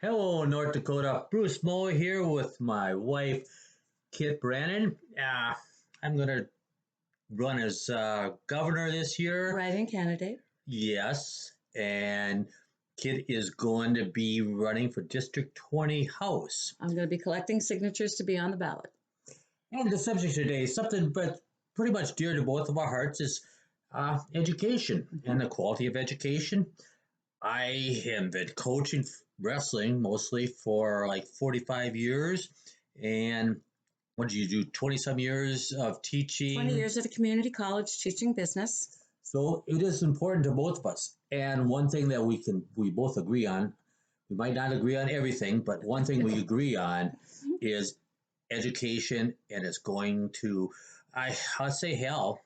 Hello, North Dakota. Bruce Moe here with my wife, Kit Brennan. I'm going to run as governor this year. Write-in candidate. Yes. And Kit is going to be running for District 20 House. I'm going to be collecting signatures to be on the ballot. And the subject today is something but pretty much dear to both of our hearts is education and the quality of education. I have been coaching wrestling mostly for like 45 years. And what did you do? 20 some years of teaching. 20 years at a community college teaching business. So it is important to both of us. And one thing that we both agree on, we might not agree on everything, but one thing we agree on is education, and it's going to, I'll say hell,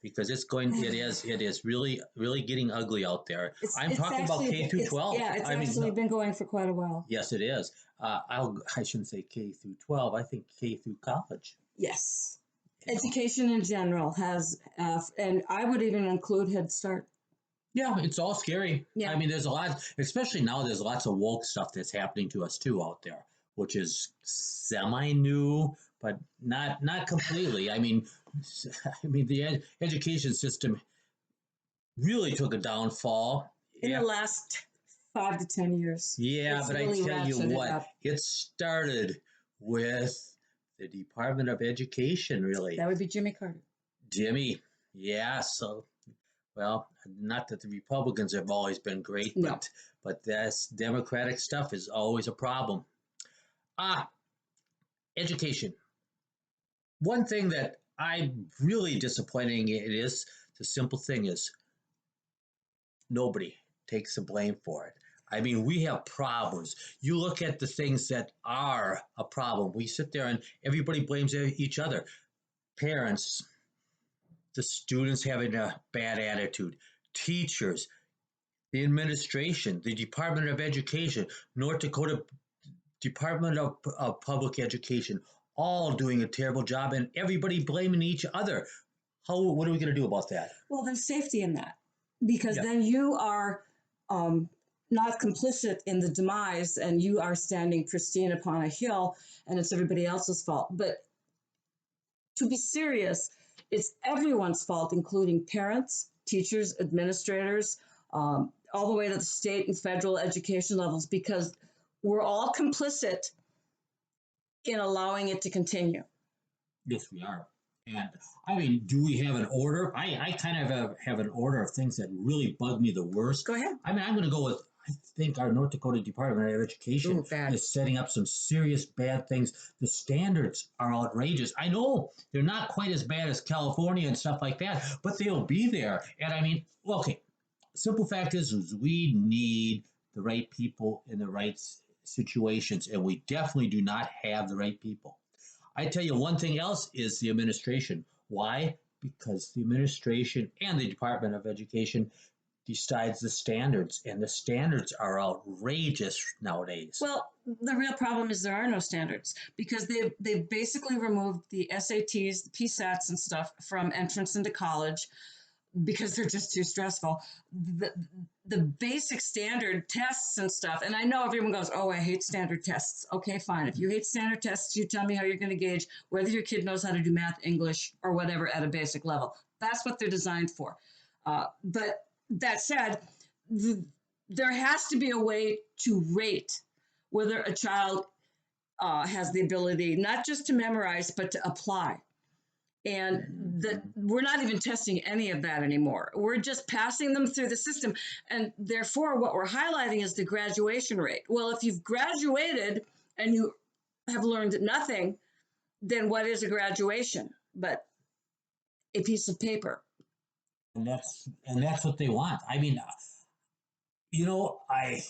because it is really getting ugly out there. I'm talking about K through 12. Yeah, it's actually been going for quite a while. Yes, it is. I shouldn't say K through 12. I think K through college. Yes. Education in general has, and I would even include Head Start. Yeah, it's all scary. Yeah. I mean, there's a lot, especially now, there's lots of woke stuff that's happening to us too out there, which is semi-new, but not completely. The education system really took a downfall in the last 5 to 10 years. Yeah, it's but really I tell you what, it started with the Department of Education, really. That would be Jimmy Carter. Jimmy, yeah. So, well, not that the Republicans have always been great, no. but this Democratic stuff is always a problem. Education. One thing that I'm really disappointing it is, the simple thing is, nobody takes the blame for it. I mean, we have problems. You look at the things that are a problem. We sit there and everybody blames each other. Parents, the students having a bad attitude, teachers, the administration, the Department of Education, North Dakota Department of Public Education, all doing a terrible job, and everybody blaming each other. What are we going to do about that? Well, there's safety in that, because then you are not complicit in the demise, and you are standing pristine upon a hill, and it's everybody else's fault. But to be serious, it's everyone's fault, including parents, teachers, administrators, all the way to the state and federal education levels, because we're all complicit in allowing it to continue. Yes, we are. And I mean, do we have an order? I kind of have an order of things that really bug me the worst. Go ahead. I mean, I'm going to go with, I think our North Dakota Department of Education is setting up some serious bad things. The standards are outrageous. I know they're not quite as bad as California and stuff like that, but they'll be there. And I mean, okay, simple fact is we need the right people in the right situations, and we definitely do not have the right people. I tell you, one thing else is the administration. Why? Because the administration and the Department of Education decides the standards, and the standards are outrageous nowadays. Well, the real problem is there are no standards, because they've basically removed the SATs, the PSATs and stuff from entrance into college, because they're just too stressful. The basic standard tests and stuff, and I know everyone goes, oh, I hate standard tests. Okay, fine. If you hate standard tests, you tell me how you're going to gauge whether your kid knows how to do math, English, or whatever at a basic level. That's what they're designed for. But that said, there has to be a way to rate whether a child has the ability not just to memorize, but to apply. And we're not even testing any of that anymore. We're just passing them through the system. And therefore, what we're highlighting is the graduation rate. Well, if you've graduated and you have learned nothing, then what is a graduation but a piece of paper? And that's what they want. I mean, I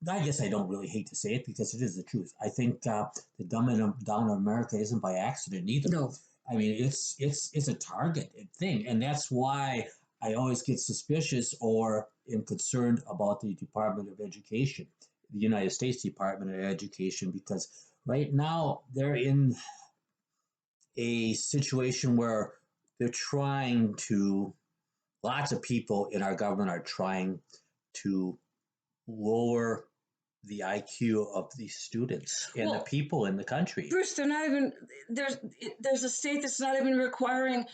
guess I don't really hate to say it, because it is the truth. I think the dumbing down of America isn't by accident either. No. I mean, it's a target thing, and that's why I always get suspicious or am concerned about the Department of Education, the United States Department of Education, because right now they're in a situation where they're trying to, lots of people in our government are trying to lower the IQ of the students and the Well, people in the country. Bruce, they're not even there's there's a state that's not even requiring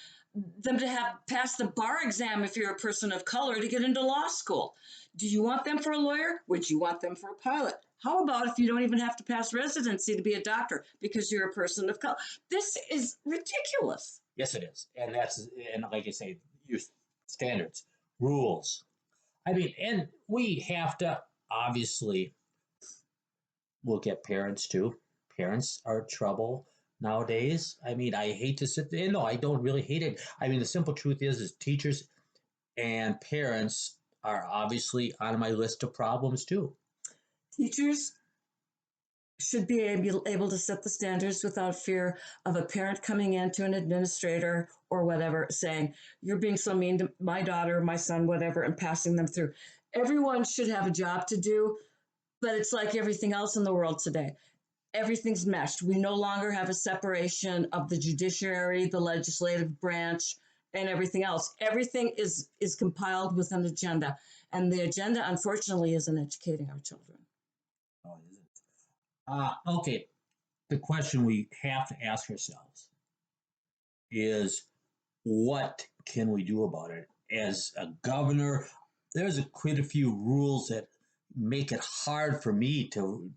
them to have passed the bar exam if you're a person of color to get into law school. Do you want them for a lawyer? Would you want them for a pilot? How about if you don't even have to pass residency to be a doctor because you're a person of color? This is ridiculous. Yes, it is, and and like I say, your standards, rules. I mean, and we have to obviously look at parents too. Parents are trouble nowadays. I mean, I hate to sit there. No, I don't really hate it. I mean, the simple truth is teachers and parents are obviously on my list of problems too. Teachers should be able to set the standards without fear of a parent coming in to an administrator or whatever saying, you're being so mean to my daughter, my son, whatever, and passing them through. Everyone should have a job to do, but it's like everything else in the world today. Everything's meshed. We no longer have a separation of the judiciary, the legislative branch, and everything else. Everything is compiled with an agenda, and the agenda, unfortunately, isn't educating our children. Oh, is it? Okay. The question we have to ask ourselves is, what can we do about it? As a governor, there's quite a few rules that make it hard for me to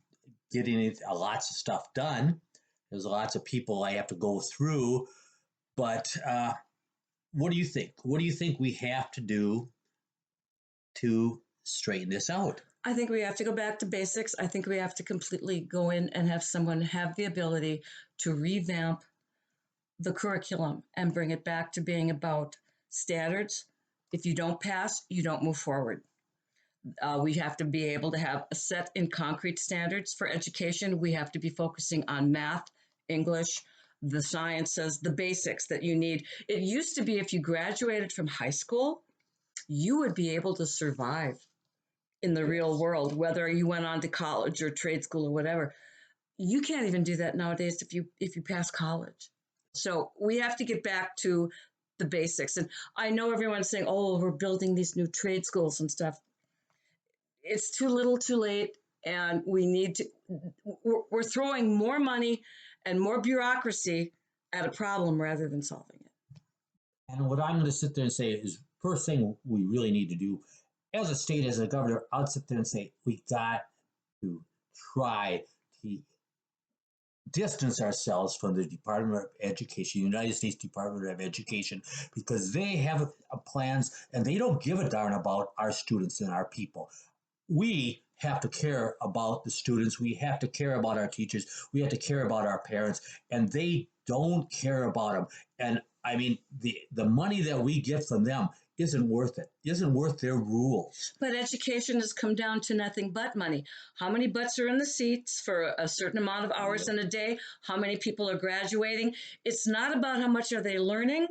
getting lots of stuff done. There's lots of people I have to go through, but what do you think? What do you think we have to do to straighten this out? I think we have to go back to basics. I think we have to completely go in and have someone have the ability to revamp the curriculum and bring it back to being about standards. If you don't pass, you don't move forward. We have to be able to have a set in concrete standards for education. We have to be focusing on math, English, the sciences, the basics that you need. It used to be if you graduated from high school, you would be able to survive in the real Yes. world, whether you went on to college or trade school or whatever. You can't even do that nowadays if you pass college. So we have to get back to the basics. And I know everyone's saying, "Oh, we're building these new trade schools and stuff." It's too little, too late, and we need to. We're throwing more money and more bureaucracy at a problem rather than solving it. And what I'm going to sit there and say is, first thing we really need to do as a state, as a governor, I'll sit there and say we got to try to distance ourselves from the Department of Education, United States Department of Education, because they have plans and they don't give a darn about our students and our people. We have to care about the students. We have to care about our teachers. We have to care about our parents, and they don't care about them. And I mean, the money that we get from them isn't worth it. Isn't worth their rules. But education has come down to nothing but money. How many butts are in the seats for a certain amount of hours in a day? How many people are graduating? It's not about how much are they learning.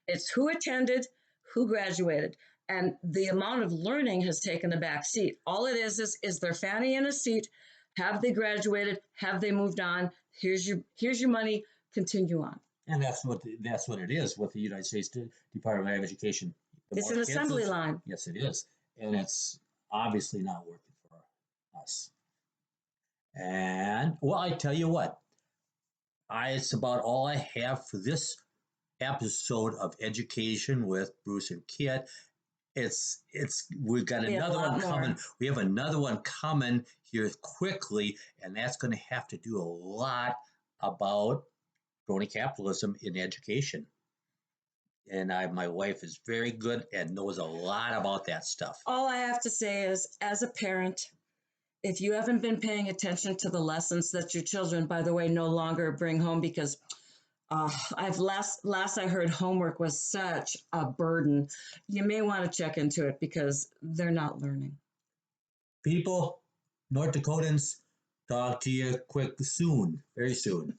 It's who attended, who graduated. And the amount of learning has taken a back seat. All it is their fanny in a seat. Have they graduated? Have they moved on? Here's your money. Continue on. And that's what it is with the United States Department of Education. The It's more an kids assembly it's- line. Yes, it is, and it's obviously not working for us. And well, I tell you what, it's about all I have for this episode of Education with Bruce and Kit. It's we've got We have a another lot one more. coming. We have another one coming here quickly, and that's going to have to do a lot about crony capitalism in education. And my wife is very good and knows a lot about that stuff. All I have to say is, as a parent, if you haven't been paying attention to the lessons that your children, by the way, no longer bring home because I've last I heard homework was such a burden, you may want to check into it because they're not learning. People, North Dakotans, talk to you quick soon, very soon.